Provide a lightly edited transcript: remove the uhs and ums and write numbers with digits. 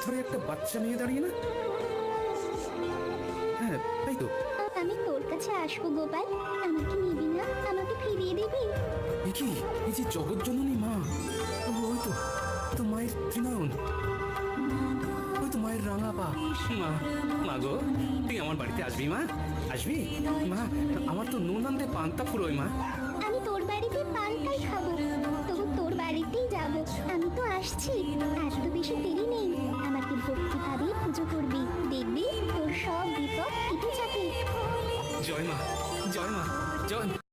ধরে একটা বাচ্চা মেয়ে দাঁড়িয়ে না? হ্যাঁ তাই তো। আমি তোর কাছে আসবো গোপাল, আমাকে নিবি না? আমাকে ফিরিয়ে দিবি? এ কি, এই যে জগৎজননী মা, ওই তো, তো মায়ের ত্রিনয়ন, ওই তো মায়ের রাঙা পা। মা, মা গো, তুই আমার বাড়িতে আসবি মা? আসবি মা? আমার তো নুন আনতে পান্তা ফুরোয় মা। আমি তোর বাড়িতে পান্তাই খাবো, তবু তোর বাড়িতেই যাবো। আমি তো আসছি, এত বেশি দেরি নেই। আমাকে ভক্তিভাবে পুজো করবি, দেখবি তোর সব বিপদ কেটে যাবে। জয় মা, জয় মা, জয় মা।